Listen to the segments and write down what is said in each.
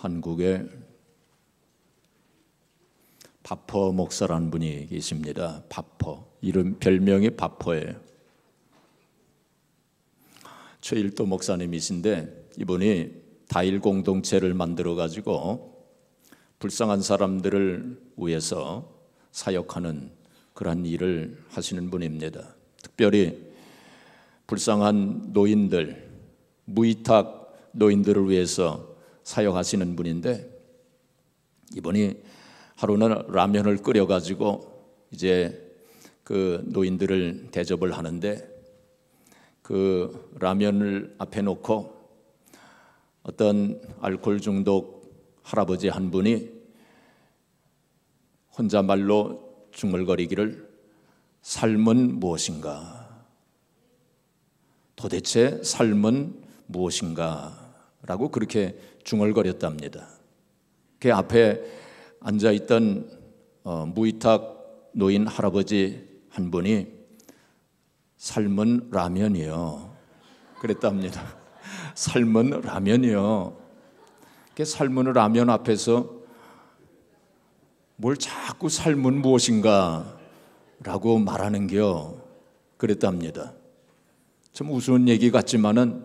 한국에 바퍼 목사라는 분이 계십니다. 바퍼, 이름 별명이 바퍼예요. 최일도 목사님이신데 이분이 다일 공동체를 만들어 가지고 불쌍한 사람들을 위해서 사역하는 그런 일을 하시는 분입니다. 특별히 불쌍한 노인들, 무위탁 노인들을 위해서 사역하시는 분인데, 이분이 하루는 라면을 끓여 가지고 이제 그 노인들을 대접을 하는데, 그 라면을 앞에 놓고 어떤 알코올 중독 할아버지 한 분이 혼자말로 중얼거리기를, 삶은 무엇인가? 도대체 삶은 무엇인가? 라고 그렇게 중얼거렸답니다. 그 앞에 앉아있던 무위탁 노인 할아버지 한 분이 삶은 라면이요 그랬답니다. 삶은 라면이요. 그 삶은 라면 앞에서 뭘 자꾸 삶은 무엇인가 라고 말하는겨 그랬답니다. 참 우스운 얘기 같지만은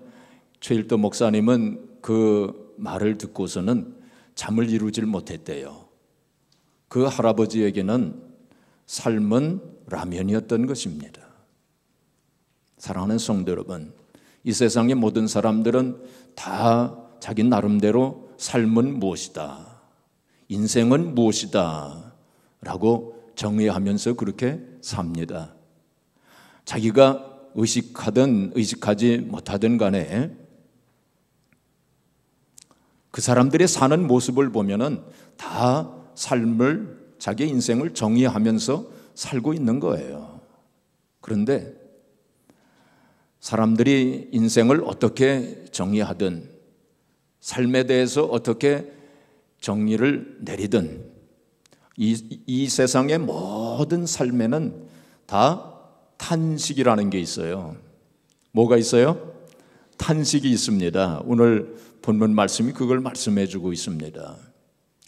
최일도 목사님은 그 말을 듣고서는 잠을 이루질 못했대요. 그 할아버지에게는 삶은 라면이었던 것입니다. 사랑하는 성도 여러분, 이 세상의 모든 사람들은 다 자기 나름대로 삶은 무엇이다, 인생은 무엇이다 라고 정의하면서 그렇게 삽니다. 자기가 의식하든 의식하지 못하든 간에 그 사람들이 사는 모습을 보면은 다 삶을, 자기 인생을 정의하면서 살고 있는 거예요. 그런데 사람들이 인생을 어떻게 정의하든, 삶에 대해서 어떻게 정의를 내리든, 이 세상의 모든 삶에는 다 탄식이라는 게 있어요. 뭐가 있어요? 탄식이 있습니다. 오늘 본문 말씀이 그걸 말씀해 주고 있습니다.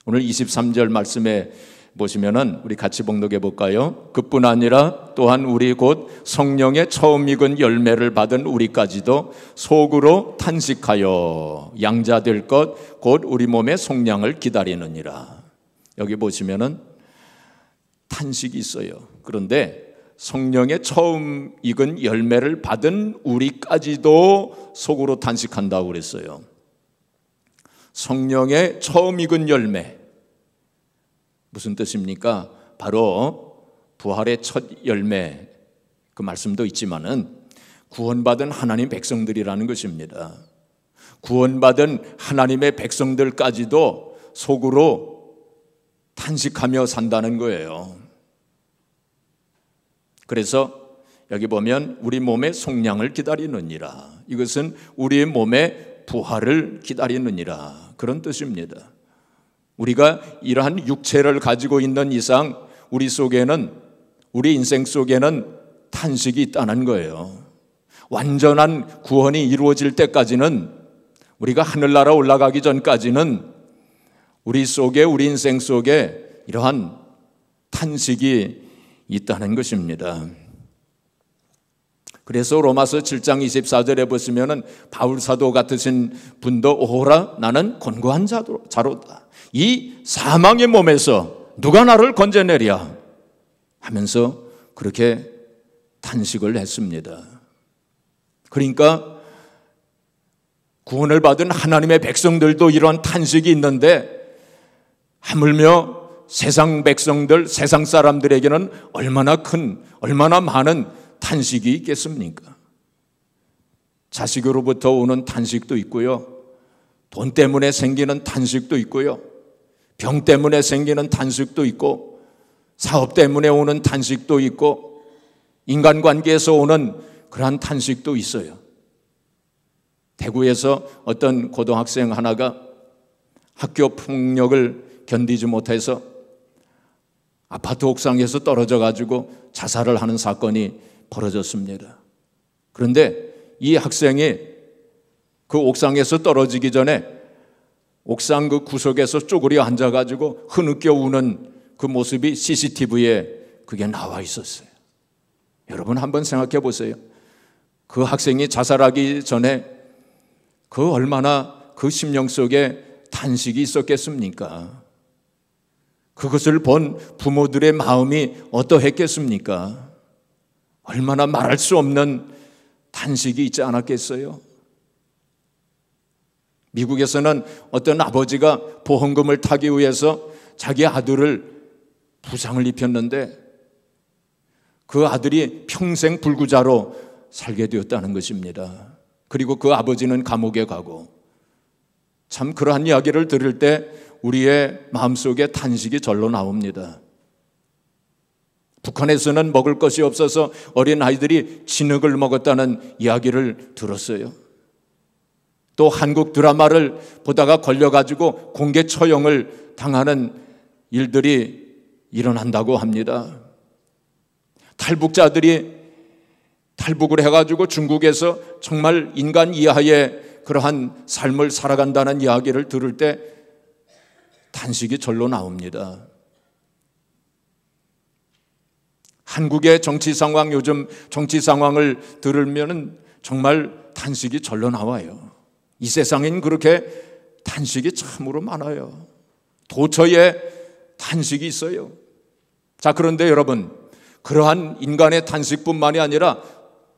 오늘 23절 말씀에 보시면은 우리 같이 봉독해 볼까요? 그뿐 아니라 또한 우리 곧 성령의 처음 익은 열매를 받은 우리까지도 속으로 탄식하여 양자될 것 곧 우리 몸의 속량을 기다리느니라. 여기 보시면은 탄식이 있어요. 그런데 성령의 처음 익은 열매를 받은 우리까지도 속으로 탄식한다고 그랬어요. 성령의 처음 익은 열매, 무슨 뜻입니까? 바로 부활의 첫 열매, 그 말씀도 있지만은 구원받은 하나님 백성들이라는 것입니다. 구원받은 하나님의 백성들까지도 속으로 탄식하며 산다는 거예요. 그래서 여기 보면 우리 몸의 속량을 기다리느니라, 이것은 우리의 몸의 부활을 기다리느니라, 그런 뜻입니다. 우리가 이러한 육체를 가지고 있는 이상 우리 속에는, 우리 인생 속에는 탄식이 있다는 거예요. 완전한 구원이 이루어질 때까지는, 우리가 하늘나라 올라가기 전까지는 우리 속에, 우리 인생 속에 이러한 탄식이 있다는 것입니다. 그래서 로마서 7장 24절에 보시면은 바울 사도 같으신 분도 오호라 나는 곤고한 자로다. 이 사망의 몸에서 누가 나를 건져내랴 하면서 그렇게 탄식을 했습니다. 그러니까 구원을 받은 하나님의 백성들도 이러한 탄식이 있는데, 하물며 세상 백성들, 세상 사람들에게는 얼마나 큰, 얼마나 많은 탄식이 있겠습니까? 자식으로부터 오는 탄식도 있고요, 돈 때문에 생기는 탄식도 있고요, 병 때문에 생기는 탄식도 있고, 사업 때문에 오는 탄식도 있고, 인간관계에서 오는 그러한 탄식도 있어요. 대구에서 어떤 고등학생 하나가 학교 폭력을 견디지 못해서 아파트 옥상에서 떨어져 가지고 자살을 하는 사건이 벌어졌습니다. 그런데 이 학생이 그 옥상에서 떨어지기 전에 옥상 그 구석에서 쪼그려 앉아가지고 흐느껴 우는 그 모습이 CCTV에 그게 나와 있었어요. 여러분 한번 생각해 보세요. 그 학생이 자살하기 전에 그 얼마나 그 심령 속에 탄식이 있었겠습니까? 그것을 본 부모들의 마음이 어떠했겠습니까? 얼마나 말할 수 없는 탄식이 있지 않았겠어요? 미국에서는 어떤 아버지가 보험금을 타기 위해서 자기 아들을 부상을 입혔는데 그 아들이 평생 불구자로 살게 되었다는 것입니다. 그리고 그 아버지는 감옥에 가고, 참 그러한 이야기를 들을 때 우리의 마음속에 탄식이 절로 나옵니다. 북한에서는 먹을 것이 없어서 어린 아이들이 진흙을 먹었다는 이야기를 들었어요. 또 한국 드라마를 보다가 걸려가지고 공개 처형을 당하는 일들이 일어난다고 합니다. 탈북자들이 탈북을 해가지고 중국에서 정말 인간 이하의 그러한 삶을 살아간다는 이야기를 들을 때 탄식이 절로 나옵니다. 한국의 정치 상황, 요즘 정치 상황을 들으면 정말 탄식이 절로 나와요. 이 세상엔 그렇게 탄식이 참으로 많아요. 도처에 탄식이 있어요. 자, 그런데 여러분, 그러한 인간의 탄식뿐만이 아니라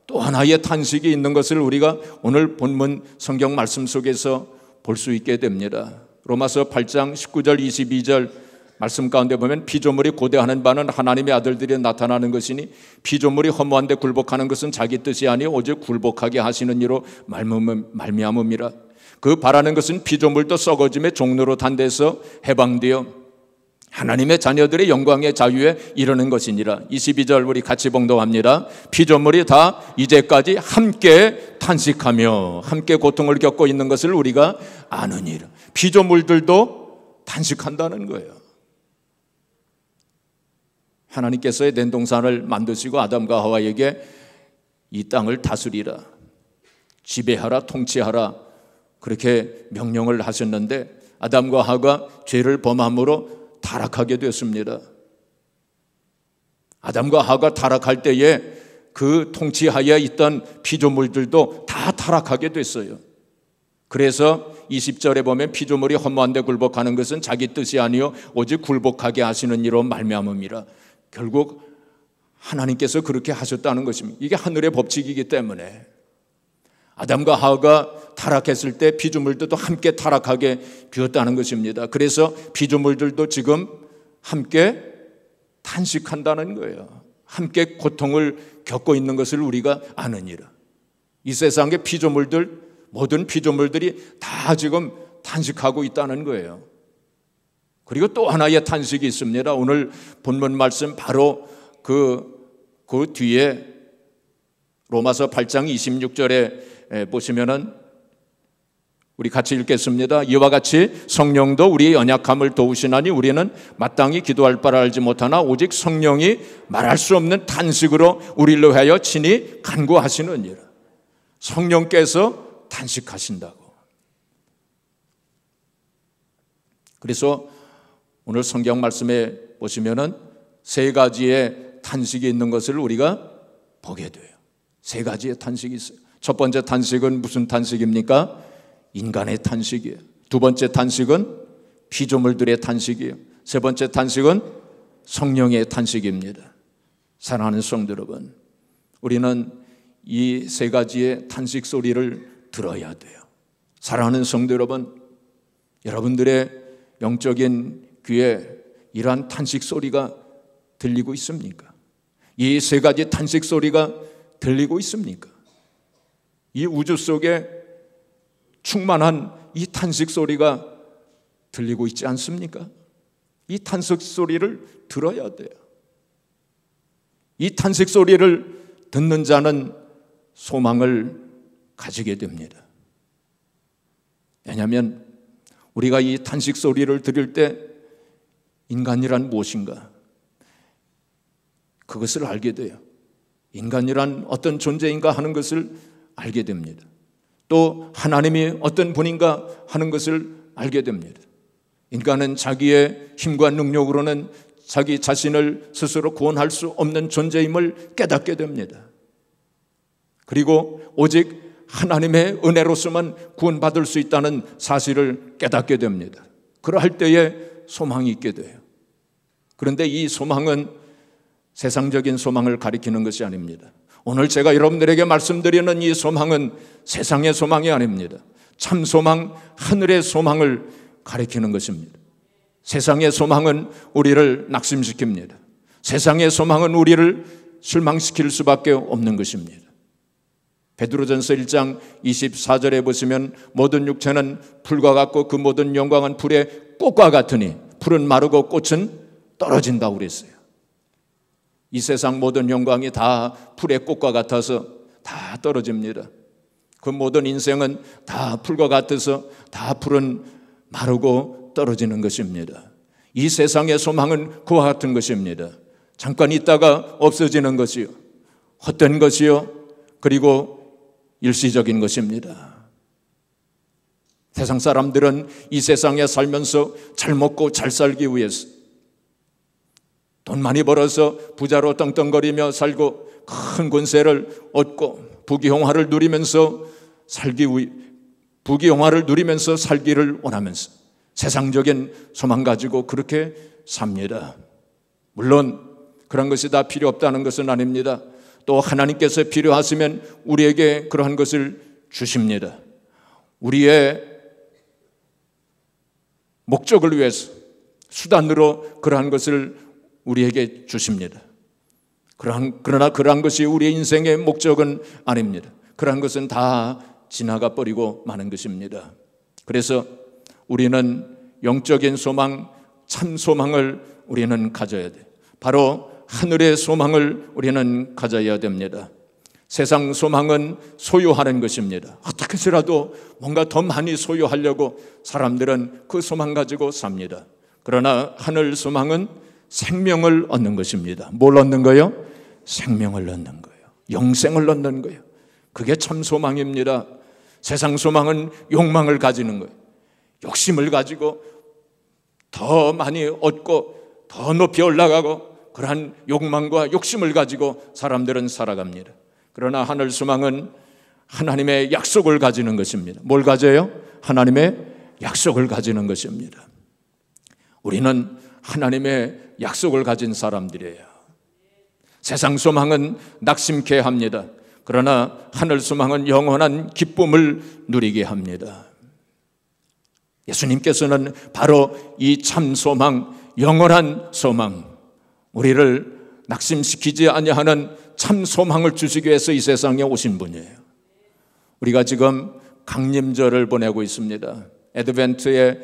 또 하나의 탄식이 있는 것을 우리가 오늘 본문 성경 말씀 속에서 볼 수 있게 됩니다. 로마서 8장 19절 22절 말씀 가운데 보면 피조물이 고대하는 바는 하나님의 아들들이 나타나는 것이니 피조물이 허무한 데 굴복하는 것은 자기 뜻이 아니 오직 굴복하게 하시는 이로 말미암음이라. 그 바라는 것은 피조물도 썩어짐의 종로로 단대해서 해방되어 하나님의 자녀들의 영광의 자유에 이르는 것이니라. 22절 우리 같이 봉독합니다. 피조물이 다 이제까지 함께 탄식하며 함께 고통을 겪고 있는 것을 우리가 아느니라. 피조물들도 탄식한다는 거예요. 하나님께서 에덴 동산을 만드시고 아담과 하와에게 이 땅을 다스리라, 지배하라, 통치하라 그렇게 명령을 하셨는데 아담과 하와가 죄를 범함으로 타락하게 됐습니다. 아담과 하와가 타락할 때에 그 통치하에 있던 피조물들도 다 타락하게 됐어요. 그래서 20절에 보면 피조물이 허무한 데 굴복하는 것은 자기 뜻이 아니요 오직 굴복하게 하시는 이로 말미암음이라. 결국 하나님께서 그렇게 하셨다는 것입니다. 이게 하늘의 법칙이기 때문에 아담과 하와가 타락했을 때 피조물들도 함께 타락하게 되었다는 것입니다. 그래서 피조물들도 지금 함께 탄식한다는 거예요. 함께 고통을 겪고 있는 것을 우리가 아느니라. 이 세상의 피조물들, 모든 피조물들이 다 지금 탄식하고 있다는 거예요. 그리고 또 하나의 탄식이 있습니다. 오늘 본문 말씀 바로 그 뒤에 로마서 8장 26절에 보시면은 우리 같이 읽겠습니다. 이와 같이 성령도 우리의 연약함을 도우시나니 우리는 마땅히 기도할 바를 알지 못하나 오직 성령이 말할 수 없는 탄식으로 우리를 위하여 친히 간구하시느니라. 성령께서 탄식하신다고. 그래서 오늘 성경 말씀에 보시면은 세 가지의 탄식이 있는 것을 우리가 보게 돼요. 세 가지의 탄식이 있어요. 첫 번째 탄식은 무슨 탄식입니까? 인간의 탄식이에요. 두 번째 탄식은 피조물들의 탄식이에요. 세 번째 탄식은 성령의 탄식입니다. 사랑하는 성도 여러분, 우리는 이 세 가지의 탄식 소리를 들어야 돼요. 사랑하는 성도 여러분, 여러분들의 영적인 귀에 이러한 탄식 소리가 들리고 있습니까? 이 세 가지 탄식 소리가 들리고 있습니까? 이 우주 속에 충만한 이 탄식 소리가 들리고 있지 않습니까? 이 탄식 소리를 들어야 돼요. 이 탄식 소리를 듣는 자는 소망을 가지게 됩니다. 왜냐하면 우리가 이 탄식 소리를 들을 때 인간이란 무엇인가? 그것을 알게 돼요. 인간이란 어떤 존재인가 하는 것을 알게 됩니다. 또 하나님이 어떤 분인가 하는 것을 알게 됩니다. 인간은 자기의 힘과 능력으로는 자기 자신을 스스로 구원할 수 없는 존재임을 깨닫게 됩니다. 그리고 오직 하나님의 은혜로서만 구원받을 수 있다는 사실을 깨닫게 됩니다. 그러할 때에 소망이 있게 돼요. 그런데 이 소망은 세상적인 소망을 가리키는 것이 아닙니다. 오늘 제가 여러분들에게 말씀드리는 이 소망은 세상의 소망이 아닙니다. 참 소망, 하늘의 소망을 가리키는 것입니다. 세상의 소망은 우리를 낙심시킵니다. 세상의 소망은 우리를 실망시킬 수밖에 없는 것입니다. 베드로전서 1장 24절에 보시면 모든 육체는 풀과 같고 그 모든 영광은 불의 꽃과 같으니 풀은 마르고 꽃은 떨어진다고 그랬어요. 이 세상 모든 영광이 다 풀의 꽃과 같아서 다 떨어집니다. 그 모든 인생은 다 풀과 같아서 다 풀은 마르고 떨어지는 것입니다. 이 세상의 소망은 그와 같은 것입니다. 잠깐 있다가 없어지는 것이요, 헛된 것이요, 그리고 일시적인 것입니다. 세상 사람들은 이 세상에 살면서 잘 먹고 잘 살기 위해서 돈 많이 벌어서 부자로 떵떵거리며 살고 큰 권세를 얻고 부귀영화를 누리면서 살기를 원하면서 세상적인 소망 가지고 그렇게 삽니다. 물론 그런 것이 다 필요 없다는 것은 아닙니다. 또 하나님께서 필요하시면 우리에게 그러한 것을 주십니다. 우리의 목적을 위해서 수단으로 그러한 것을 우리에게 주십니다. 그러나 그러한 것이 우리의 인생의 목적은 아닙니다. 그러한 것은 다 지나가 버리고 마는 것입니다. 그래서 우리는 영적인 소망, 참 소망을 우리는 가져야 돼요. 바로 하늘의 소망을 우리는 가져야 됩니다. 세상 소망은 소유하는 것입니다. 어떻게 해서라도 뭔가 더 많이 소유하려고 사람들은 그 소망 가지고 삽니다. 그러나 하늘 소망은 생명을 얻는 것입니다. 뭘 얻는 거예요? 생명을 얻는 거예요. 영생을 얻는 거예요. 그게 참 소망입니다. 세상 소망은 욕망을 가지는 거예요. 욕심을 가지고 더 많이 얻고 더 높이 올라가고 그러한 욕망과 욕심을 가지고 사람들은 살아갑니다. 그러나 하늘 소망은 하나님의 약속을 가지는 것입니다. 뭘 가져요? 하나님의 약속을 가지는 것입니다. 우리는 하나님의 약속을 가진 사람들이에요. 세상 소망은 낙심케 합니다. 그러나 하늘 소망은 영원한 기쁨을 누리게 합니다. 예수님께서는 바로 이 참 소망, 영원한 소망, 우리를 낙심시키지 아니하는 참 소망을 주시기 위해서 이 세상에 오신 분이에요. 우리가 지금 강림절을 보내고 있습니다. 애드벤트의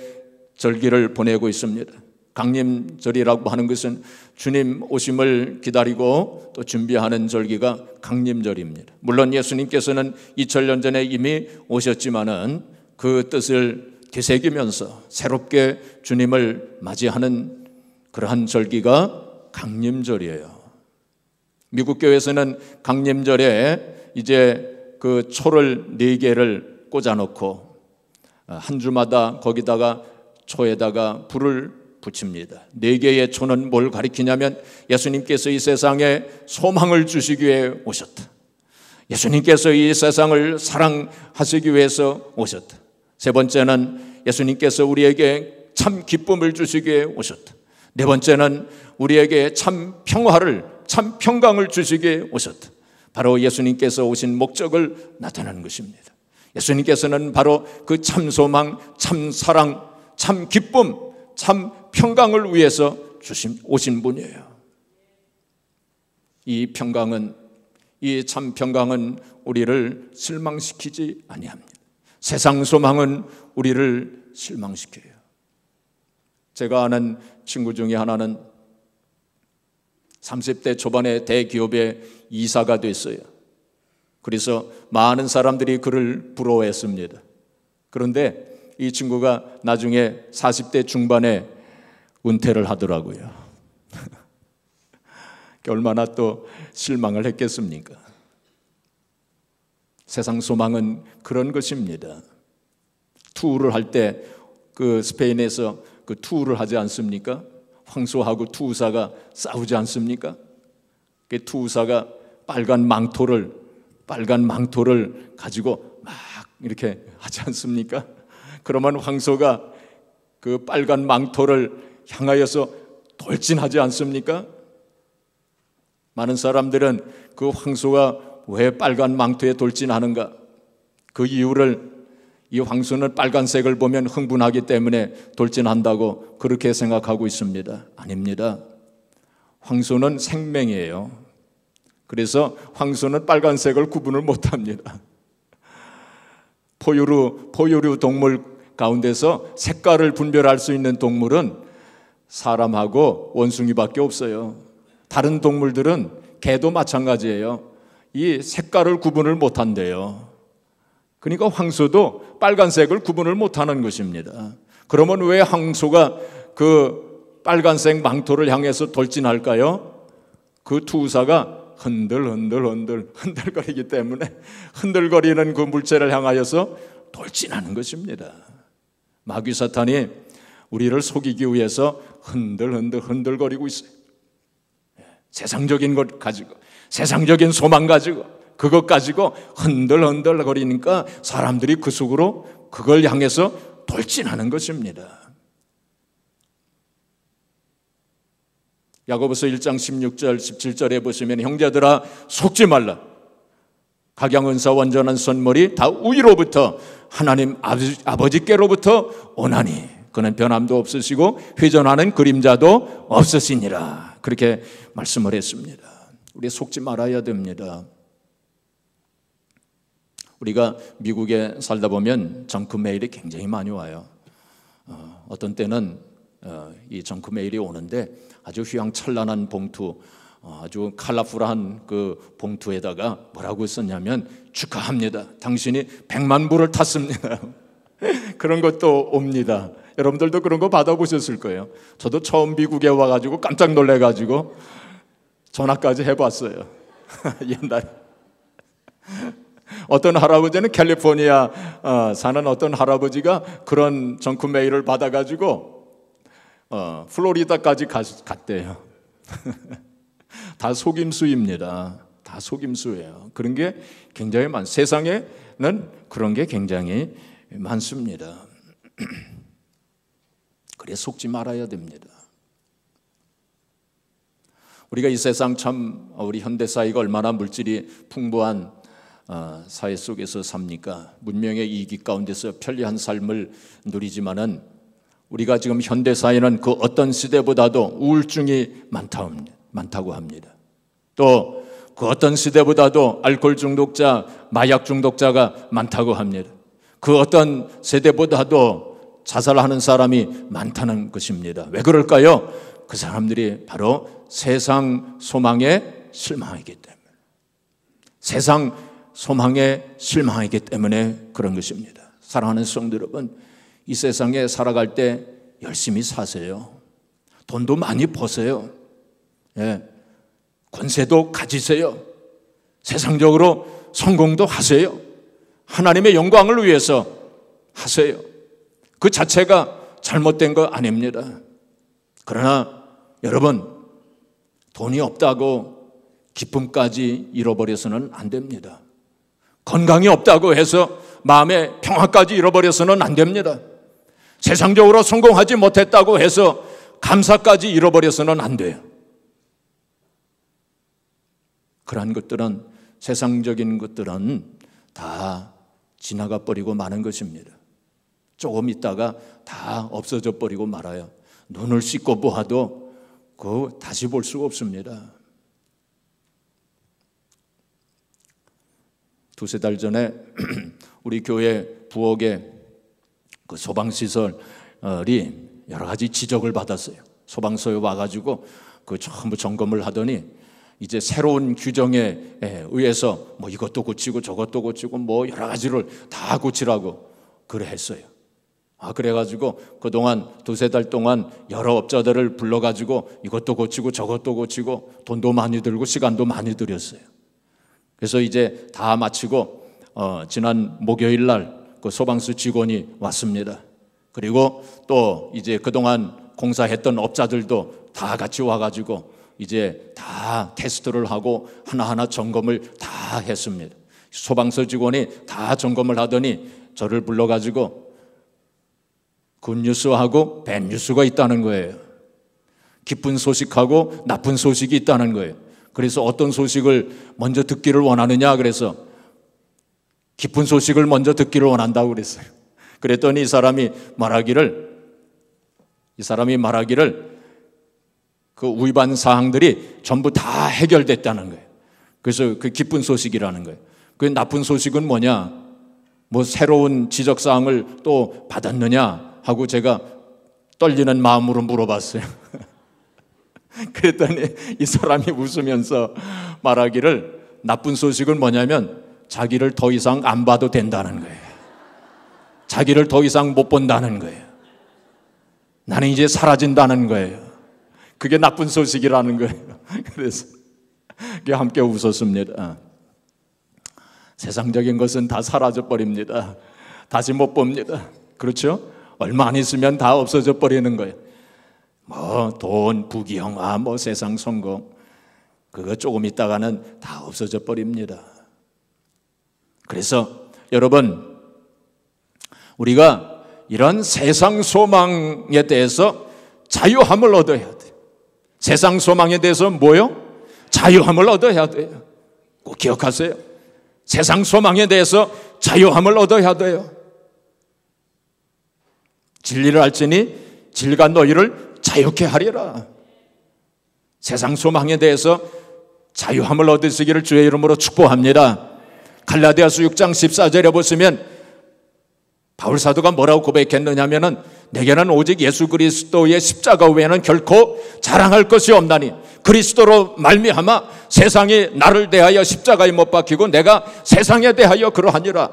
절기를 보내고 있습니다. 강림절이라고 하는 것은 주님 오심을 기다리고 또 준비하는 절기가 강림절입니다. 물론 예수님께서는 2000년 전에 이미 오셨지만은 그 뜻을 되새기면서 새롭게 주님을 맞이하는 그러한 절기가 강림절이에요. 미국 교회에서는 강림절에 이제 그 초를 4개를 꽂아놓고 한 주마다 거기다가 초에다가 불을 붙입니다. 4개의 초는 뭘 가리키냐면 예수님께서 이 세상에 소망을 주시기 위해 오셨다. 예수님께서 이 세상을 사랑하시기 위해서 오셨다. 세 번째는 예수님께서 우리에게 참 기쁨을 주시기 위해 오셨다. 네 번째는 우리에게 참 평화를, 참 평강을 주시기 위해 오셨다. 바로 예수님께서 오신 목적을 나타내는 것입니다. 예수님께서는 바로 그 참 소망, 참 사랑, 참 기쁨, 참 평강을 위해서 오신 분이에요. 이 평강은, 이 참 평강은 우리를 실망시키지 아니합니다. 세상 소망은 우리를 실망시켜요. 제가 아는 친구 중에 하나는 30대 초반에 대기업의 이사가 됐어요. 그래서 많은 사람들이 그를 부러워했습니다. 그런데 이 친구가 나중에 40대 중반에 은퇴를 하더라고요. 얼마나 또 실망을 했겠습니까? 세상 소망은 그런 것입니다. 투우를 할 때 그 스페인에서 그 투우를 하지 않습니까? 황소하고 투우사가 싸우지 않습니까? 그 투우사가 빨간 망토를 가지고 막 이렇게 하지 않습니까? 그러면 황소가 그 빨간 망토를 향하여서 돌진하지 않습니까? 많은 사람들은 그 황소가 왜 빨간 망토에 돌진하는가? 그 이유를 이 황소는 빨간색을 보면 흥분하기 때문에 돌진한다고 그렇게 생각하고 있습니다. 아닙니다. 황소는 생명이에요. 그래서 황소는 빨간색을 구분을 못합니다. 포유류 동물 가운데서 색깔을 분별할 수 있는 동물은 사람하고 원숭이밖에 없어요. 다른 동물들은 개도 마찬가지예요. 이 색깔을 구분을 못한대요. 그러니까 황소도 빨간색을 구분을 못하는 것입니다. 그러면 왜 황소가 그 빨간색 망토를 향해서 돌진할까요? 그 투사가 흔들거리기 때문에 흔들거리는 그 물체를 향하여서 돌진하는 것입니다. 마귀 사탄이 우리를 속이기 위해서 흔들거리고 있어요. 세상적인 것 가지고, 세상적인 소망 가지고, 그것 가지고 흔들거리니까 사람들이 그 속으로 그걸 향해서 돌진하는 것입니다. 야고보서 1장 16절 17절에 보시면 형제들아 속지 말라. 각양은사 완전한 선물이 다 위로부터 하나님 아버지께로부터 오나니 그는 변함도 없으시고 회전하는 그림자도 없으시니라. 그렇게 말씀을 했습니다. 우리 속지 말아야 됩니다. 우리가 미국에 살다 보면 정크 메일이 굉장히 많이 와요. 어떤 때는 이 정크 메일이 오는데 아주 휘황찬란한 봉투, 아주 컬러풀한 그 봉투에다가 뭐라고 썼냐면 축하합니다. 당신이 100만 불을 탔습니다. 그런 것도 옵니다. 여러분들도 그런 거 받아보셨을 거예요. 저도 처음 미국에 와가지고 깜짝 놀래가지고 전화까지 해봤어요. 옛날에. 어떤 할아버지는 캘리포니아 사는 어떤 할아버지가 그런 정크 메일을 받아가지고 플로리다까지 갔대요. 다 속임수입니다. 다 속임수예요. 그런 게 굉장히 세상에는 그런 게 굉장히 많습니다. 그래 속지 말아야 됩니다. 우리가 이 세상 참 우리 현대 사회가 얼마나 물질이 풍부한 사회 속에서 삽니까? 문명의 이익 가운데서 편리한 삶을 누리지만은 우리가 지금 현대 사회는 그 어떤 시대보다도 우울증이 많다고 합니다. 또 그 어떤 시대보다도 알코올 중독자, 마약 중독자가 많다고 합니다. 그 어떤 세대보다도 자살하는 사람이 많다는 것입니다. 왜 그럴까요? 그 사람들이 바로 세상 소망에 실망하기 때문에, 세상 소망에 실망하기 때문에 그런 것입니다. 사랑하는 성도 여러분, 이 세상에 살아갈 때 열심히 사세요. 돈도 많이 버세요. 권세도 가지세요. 세상적으로 성공도 하세요. 하나님의 영광을 위해서 하세요. 그 자체가 잘못된 거 아닙니다. 그러나 여러분, 돈이 없다고 기쁨까지 잃어버려서는 안 됩니다. 건강이 없다고 해서 마음의 평화까지 잃어버려서는 안 됩니다. 세상적으로 성공하지 못했다고 해서 감사까지 잃어버려서는 안 돼요. 그러한 것들은, 세상적인 것들은 다 지나가 버리고 마는 것입니다. 조금 있다가 다 없어져 버리고 말아요. 눈을 씻고 보아도 그거 다시 볼 수가 없습니다. 두세 달 전에 우리 교회 부엌에 그 소방시설이 여러 가지 지적을 받았어요. 소방서에 와가지고 그 전부 점검을 하더니 이제 새로운 규정에 의해서 뭐 이것도 고치고 저것도 고치고 뭐 여러 가지를 다 고치라고 그래 했어요. 그래가지고 그동안 두세 달 동안 여러 업자들을 불러가지고 이것도 고치고 저것도 고치고 돈도 많이 들고 시간도 많이 들였어요. 그래서 이제 다 마치고 지난 목요일 날 그 소방서 직원이 왔습니다. 그리고 또 이제 그동안 공사했던 업자들도 다 같이 와가지고 이제 다 테스트를 하고 하나하나 점검을 다 했습니다. 소방서 직원이 다 점검을 하더니 저를 불러가지고 굿뉴스하고 배드뉴스가 있다는 거예요. 기쁜 소식하고 나쁜 소식이 있다는 거예요. 그래서 어떤 소식을 먼저 듣기를 원하느냐 그래서 기쁜 소식을 먼저 듣기를 원한다고 그랬어요. 그랬더니 이 사람이 말하기를 그 위반 사항들이 전부 다 해결됐다는 거예요. 그래서 그 기쁜 소식이라는 거예요. 그 나쁜 소식은 뭐냐? 뭐 새로운 지적 사항을 또 받았느냐 하고 제가 떨리는 마음으로 물어봤어요. 그랬더니 이 사람이 웃으면서 말하기를 나쁜 소식은 뭐냐면 자기를 더 이상 안 봐도 된다는 거예요. 자기를 더 이상 못 본다는 거예요. 나는 이제 사라진다는 거예요. 그게 나쁜 소식이라는 거예요. 그래서 함께 웃었습니다. 세상적인 것은 다 사라져 버립니다. 다시 못 봅니다. 그렇죠? 얼마 안 있으면 다 없어져 버리는 거예요. 뭐 돈, 부귀영화, 뭐 세상 성공 그거 조금 있다가는 다 없어져 버립니다. 그래서 여러분 우리가 이런 세상 소망에 대해서 자유함을 얻어야 돼요. 세상 소망에 대해서 뭐요? 자유함을 얻어야 돼요. 꼭 기억하세요. 세상 소망에 대해서 자유함을 얻어야 돼요. 진리를 알지니 진리가 너희를 자유케 하리라. 세상 소망에 대해서 자유함을 얻으시기를 주의 이름으로 축복합니다. 갈라디아서 6장 14절에 보시면 바울 사도가 뭐라고 고백했느냐면은 내게는 오직 예수 그리스도의 십자가 외에는 결코 자랑할 것이 없나니 그리스도로 말미암아 세상이 나를 대하여 십자가에 못 박히고 내가 세상에 대하여 그러하니라.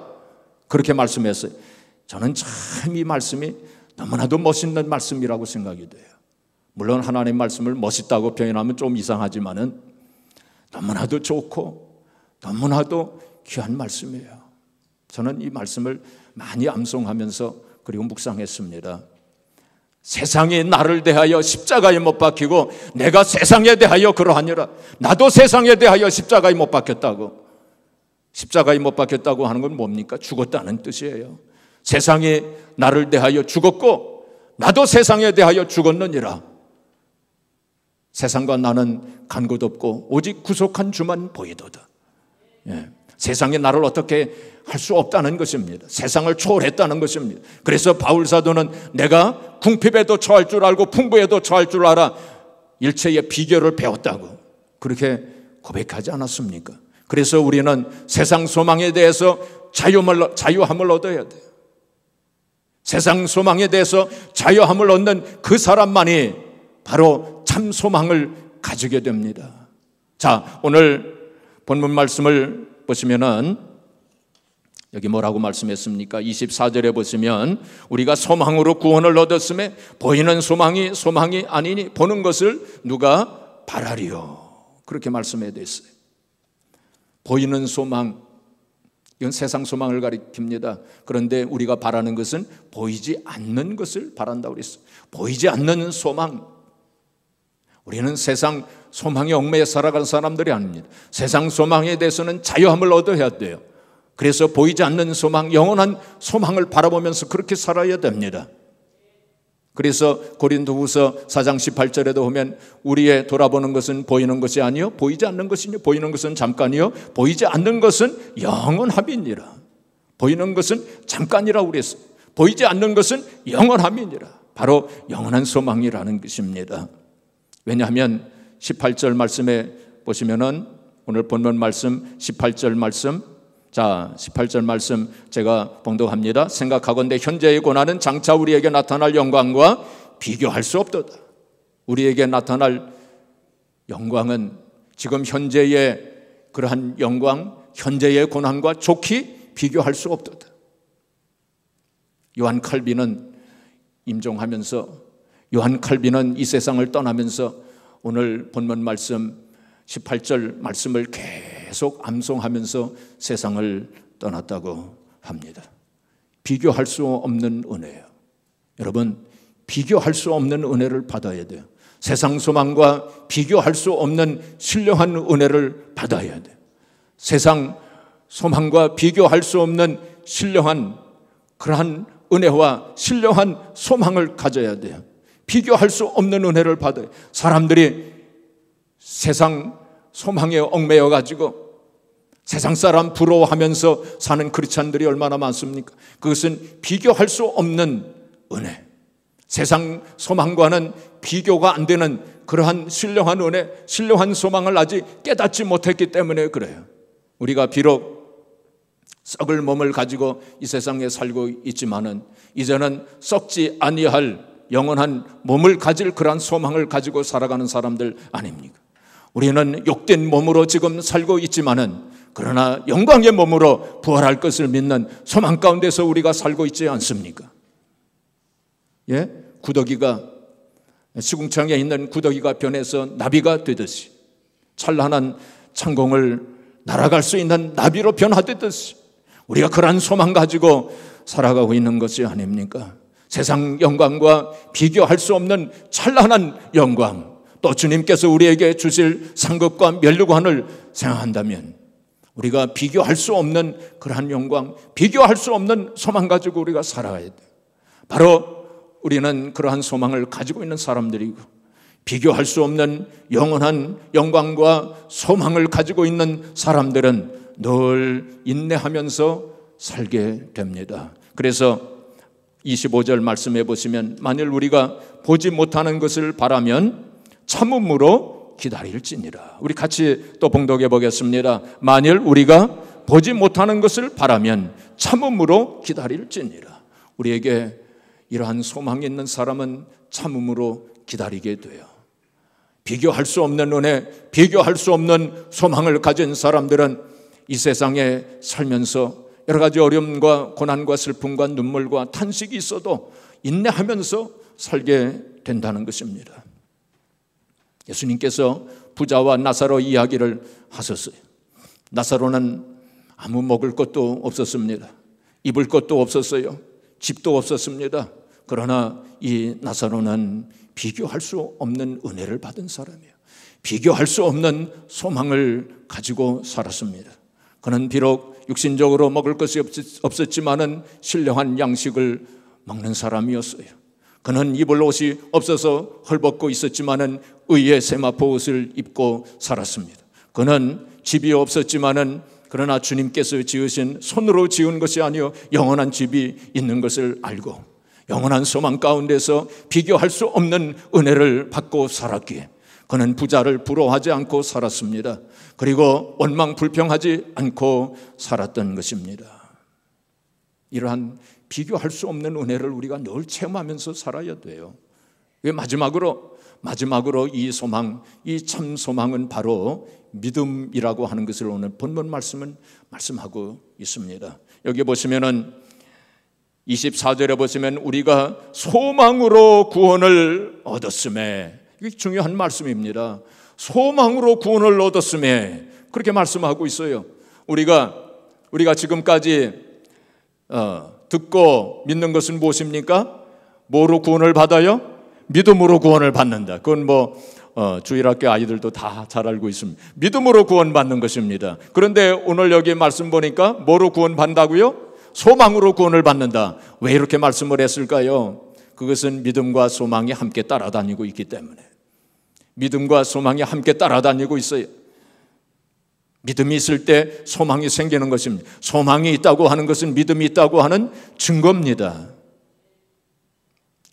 그렇게 말씀했어요. 저는 참 이 말씀이 너무나도 멋있는 말씀이라고 생각이 돼요. 물론 하나님 말씀을 멋있다고 표현하면 좀 이상하지만은 너무나도 좋고 너무나도 귀한 말씀이에요. 저는 이 말씀을 많이 암송하면서 그리고 묵상했습니다. 세상이 나를 대하여 십자가에 못 박히고 내가 세상에 대하여 그러하니라. 나도 세상에 대하여 십자가에 못 박혔다고. 십자가에 못 박혔다고 하는 건 뭡니까? 죽었다는 뜻이에요. 세상이 나를 대하여 죽었고 나도 세상에 대하여 죽었느니라. 세상과 나는 간 곳 없고 오직 구속한 주만 보이도다. 예. 세상이 나를 어떻게 할 수 없다는 것입니다. 세상을 초월했다는 것입니다. 그래서 바울 사도는 내가 궁핍에도 처할 줄 알고 풍부에도 처할 줄 알아 일체의 비결을 배웠다고 그렇게 고백하지 않았습니까? 그래서 우리는 세상 소망에 대해서 자유함을 얻어야 돼요. 세상 소망에 대해서 자유함을 얻는 그 사람만이 바로 참 소망을 가지게 됩니다. 자, 오늘 본문 말씀을 보시면은 여기 뭐라고 말씀했습니까? 24절에 보시면 우리가 소망으로 구원을 얻었음에 보이는 소망이 아니니 보는 것을 누가 바라리요. 그렇게 말씀해 드렸어요. 보이는 소망, 이건 세상 소망을 가리킵니다. 그런데 우리가 바라는 것은 보이지 않는 것을 바란다고 그랬어요. 보이지 않는 소망. 우리는 세상 소망에 얽매여 살아가는 사람들이 아닙니다. 세상 소망에 대해서는 자유함을 얻어야 돼요. 그래서 보이지 않는 소망, 영원한 소망을 바라보면서 그렇게 살아야 됩니다. 그래서 고린도후서 4장 18절에도 보면 우리의 돌아보는 것은 보이는 것이 아니요 보이지 않는 것이요 보이는 것은 잠깐이요 보이지 않는 것은 영원함이니라. 보이는 것은 잠깐이라고 그랬어요. 보이지 않는 것은 영원함이니라. 바로 영원한 소망이라는 것입니다. 왜냐하면 18절 말씀에 보시면은 오늘 본문 말씀 18절 말씀, 자 18절 말씀 제가 봉독합니다. 생각하건대 현재의 고난은 장차 우리에게 나타날 영광과 비교할 수 없도다. 우리에게 나타날 영광은 지금 현재의 그러한 영광, 현재의 고난과 좋게 비교할 수 없도다. 요한 칼빈은 임종하면서 요한 칼빈은 이 세상을 떠나면서 오늘 본문 말씀 18절 말씀을 계속 암송하면서 세상을 떠났다고 합니다. 비교할 수 없는 은혜예요. 여러분, 비교할 수 없는 은혜를 받아야 돼요. 세상 소망과 비교할 수 없는 신령한 은혜를 받아야 돼요. 세상 소망과 비교할 수 없는 신령한 그러한 은혜와 신령한 소망을 가져야 돼요. 비교할 수 없는 은혜를 받아요. 사람들이 세상 소망에 얽매여 가지고 세상 사람 부러워하면서 사는 크리스찬들이 얼마나 많습니까? 그것은 비교할 수 없는 은혜, 세상 소망과는 비교가 안 되는 그러한 신령한 은혜, 신령한 소망을 아직 깨닫지 못했기 때문에 그래요. 우리가 비록 썩을 몸을 가지고 이 세상에 살고 있지만은 이제는 썩지 아니할 영원한 몸을 가질 그러한 소망을 가지고 살아가는 사람들 아닙니까? 우리는 욕된 몸으로 지금 살고 있지만은 그러나 영광의 몸으로 부활할 것을 믿는 소망 가운데서 우리가 살고 있지 않습니까? 예? 구더기가 시궁창에 있는 구더기가 변해서 나비가 되듯이 찬란한 창공을 날아갈 수 있는 나비로 변화되듯이 우리가 그러한 소망 가지고 살아가고 있는 것이 아닙니까? 세상 영광과 비교할 수 없는 찬란한 영광, 또 주님께서 우리에게 주실 상급과 면류관을 생각한다면 우리가 비교할 수 없는 그러한 영광, 비교할 수 없는 소망 가지고 우리가 살아가야 돼요. 바로 우리는 그러한 소망을 가지고 있는 사람들이고 비교할 수 없는 영원한 영광과 소망을 가지고 있는 사람들은 늘 인내하면서 살게 됩니다. 그래서 25절 말씀해 보시면 만일 우리가 보지 못하는 것을 바라면 참음으로 기다릴지니라. 우리 같이 또 봉독해 보겠습니다. 만일 우리가 보지 못하는 것을 바라면 참음으로 기다릴지니라. 우리에게 이러한 소망이 있는 사람은 참음으로 기다리게 돼요. 비교할 수 없는 은혜, 비교할 수 없는 소망을 가진 사람들은 이 세상에 살면서 여러 가지 어려움과 고난과 슬픔과 눈물과 탄식이 있어도 인내하면서 살게 된다는 것입니다. 예수님께서 부자와 나사로 이야기를 하셨어요. 나사로는 아무 먹을 것도 없었습니다. 입을 것도 없었어요. 집도 없었습니다. 그러나 이 나사로는 비교할 수 없는 은혜를 받은 사람이에요. 비교할 수 없는 소망을 가지고 살았습니다. 그는 비록 육신적으로 먹을 것이 없었지만은 신령한 양식을 먹는 사람이었어요. 그는 입을 옷이 없어서 헐벗고 있었지만은 의의 세마포 옷을 입고 살았습니다. 그는 집이 없었지만은 그러나 주님께서 지으신 손으로 지은 것이 아니요 영원한 집이 있는 것을 알고 영원한 소망 가운데서 비교할 수 없는 은혜를 받고 살았기에 그는 부자를 부러워하지 않고 살았습니다. 그리고 원망 불평하지 않고 살았던 것입니다. 이러한 비교할 수 없는 은혜를 우리가 늘 체험하면서 살아야 돼요. 마지막으로 이 소망, 이 참 소망은 바로 믿음이라고 하는 것을 오늘 본문 말씀은 말씀하고 있습니다. 여기 보시면은 24절에 보시면 우리가 소망으로 구원을 얻었음에, 이게 중요한 말씀입니다. 소망으로 구원을 얻었음에 그렇게 말씀하고 있어요. 우리가 지금까지 듣고 믿는 것은 무엇입니까? 뭐로 구원을 받아요? 믿음으로 구원을 받는다. 그건 주일학교 아이들도 다 잘 알고 있습니다. 믿음으로 구원받는 것입니다. 그런데 오늘 여기 말씀 보니까 뭐로 구원받는다고요? 소망으로 구원을 받는다. 왜 이렇게 말씀을 했을까요? 그것은 믿음과 소망이 함께 따라다니고 있기 때문에. 믿음과 소망이 함께 따라다니고 있어요. 믿음이 있을 때 소망이 생기는 것입니다. 소망이 있다고 하는 것은 믿음이 있다고 하는 증거입니다.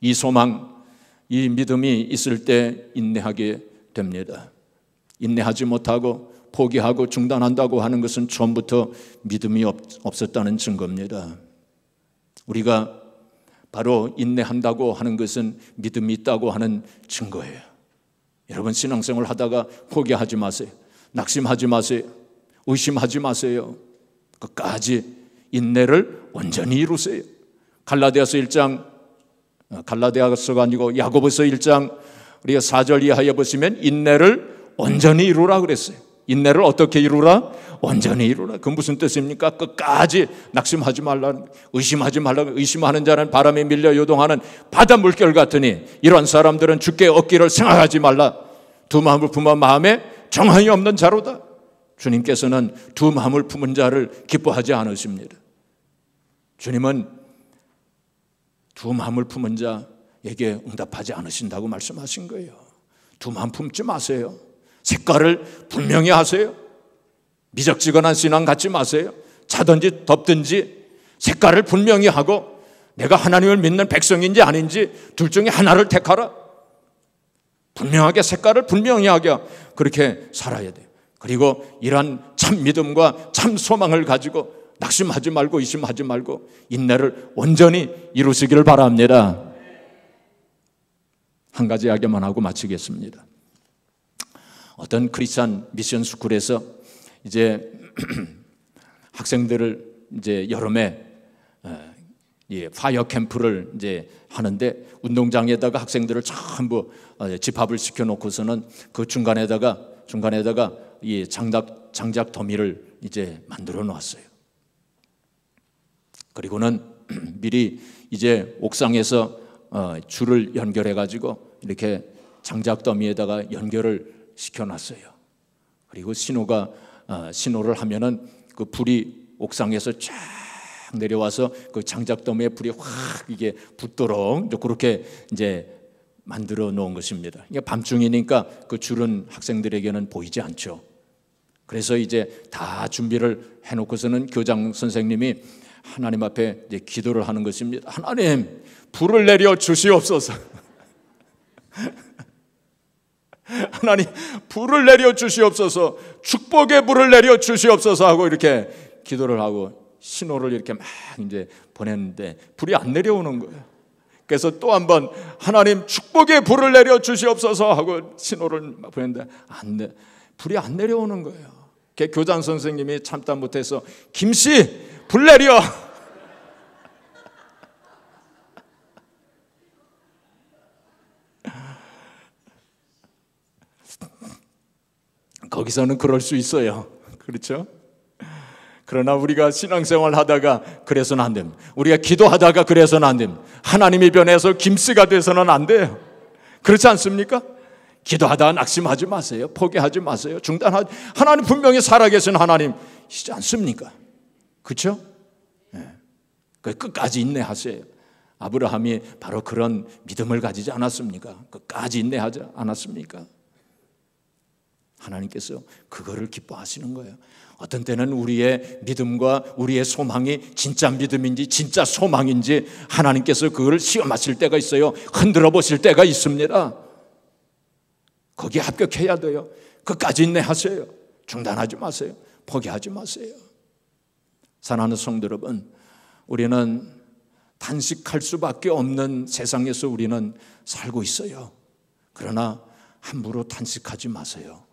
이 소망, 이 믿음이 있을 때 인내하게 됩니다. 인내하지 못하고 포기하고 중단한다고 하는 것은 처음부터 믿음이 없었다는 증거입니다. 우리가 바로 인내한다고 하는 것은 믿음이 있다고 하는 증거예요. 여러분 신앙생활 하다가 포기하지 마세요. 낙심하지 마세요. 의심하지 마세요. 끝까지 인내를 온전히 이루세요. 갈라디아서가 아니고 야고보서 1장 우리가 4절 이하에 보시면 인내를 온전히 이루라 그랬어요. 인내를 어떻게 이루라? 온전히 이루라. 그 무슨 뜻입니까? 끝까지 낙심하지 말라. 의심하지 말라. 의심하는 자는 바람에 밀려 요동하는 바다 물결 같으니 이런 사람들은 주께 얻기를 생각하지 말라. 두 마음을 품은 마음에 정황이 없는 자로다. 주님께서는 두 마음을 품은 자를 기뻐하지 않으십니다. 주님은 두 마음을 품은 자에게 응답하지 않으신다고 말씀하신 거예요. 두 마음 품지 마세요. 색깔을 분명히 하세요. 미적지근한 신앙 갖지 마세요. 차든지 덥든지 색깔을 분명히 하고 내가 하나님을 믿는 백성인지 아닌지 둘 중에 하나를 택하라. 분명하게 색깔을 분명히 하게 그렇게 살아야 돼요. 그리고 이러한 참 믿음과 참 소망을 가지고 낙심하지 말고 의심하지 말고 인내를 온전히 이루시기를 바랍니다. 한 가지 이야기만 하고 마치겠습니다. 어떤 크리스천 미션 스쿨에서 이제 학생들을 이제 여름에 파이어 캠프를 이제 하는데 운동장에다가 학생들을 전부 집합을 시켜놓고서는 그 중간에다가 이 장작 더미를 이제 만들어 놓았어요. 그리고는 미리 이제 옥상에서 줄을 연결해 가지고 이렇게 장작 더미에다가 연결을 시켜놨어요. 그리고 신호를 하면은 그 불이 옥상에서 쫙 내려와서 그 장작 더미에 불이 확 이게 붙도록 그렇게 이제 만들어 놓은 것입니다. 이게 밤중이니까 그 줄은 학생들에게는 보이지 않죠. 그래서 이제 다 준비를 해놓고서는 교장 선생님이 하나님 앞에 이제 기도를 하는 것입니다. 하나님, 불을 내려 주시옵소서. 하나님, 불을 내려 주시옵소서. 축복의 불을 내려 주시옵소서 하고 이렇게 기도를 하고 신호를 이렇게 막 이제 보냈는데 불이 안 내려오는 거예요. 그래서 또 한 번 하나님 축복의 불을 내려 주시옵소서 하고 신호를 보냈는데 불이 안 내려오는 거예요. 교장 선생님이 참다 못해서 김씨 불 내려. 거기서는 그럴 수 있어요. 그렇죠? 그러나 우리가 신앙생활 하다가 그래서는 안 됩니다. 우리가 기도하다가 그래서는 안 됩니다. 하나님이 변해서 김씨가 돼서는 안 돼요. 그렇지 않습니까? 기도하다가 낙심하지 마세요. 포기하지 마세요. 하나님 분명히 살아계신 하나님이시지 않습니까? 그렇죠? 네. 끝까지 인내하세요. 아브라함이 바로 그런 믿음을 가지지 않았습니까? 끝까지 인내하지 않았습니까? 하나님께서 그거를 기뻐하시는 거예요. 어떤 때는 우리의 믿음과 우리의 소망이 진짜 믿음인지 진짜 소망인지 하나님께서 그걸 시험하실 때가 있어요. 흔들어 보실 때가 있습니다. 거기에 합격해야 돼요. 끝까지 인내하세요. 중단하지 마세요. 포기하지 마세요. 사랑하는 성도 여러분, 우리는 단식할 수밖에 없는 세상에서 우리는 살고 있어요. 그러나 함부로 단식하지 마세요.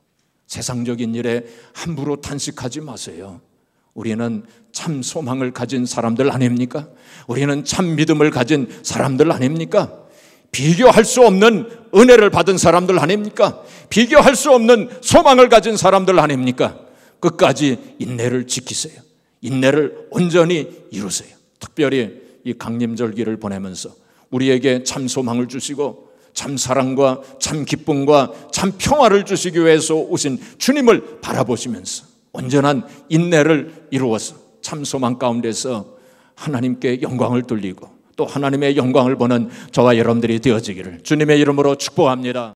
세상적인 일에 함부로 단식하지 마세요. 우리는 참 소망을 가진 사람들 아닙니까? 우리는 참 믿음을 가진 사람들 아닙니까? 비교할 수 없는 은혜를 받은 사람들 아닙니까? 비교할 수 없는 소망을 가진 사람들 아닙니까? 끝까지 인내를 지키세요. 인내를 온전히 이루세요. 특별히 이 강림절기를 보내면서 우리에게 참 소망을 주시고 참 사랑과 참 기쁨과 참 평화를 주시기 위해서 오신 주님을 바라보시면서 온전한 인내를 이루어서 참 소망 가운데서 하나님께 영광을 돌리고 또 하나님의 영광을 보는 저와 여러분들이 되어지기를 주님의 이름으로 축복합니다.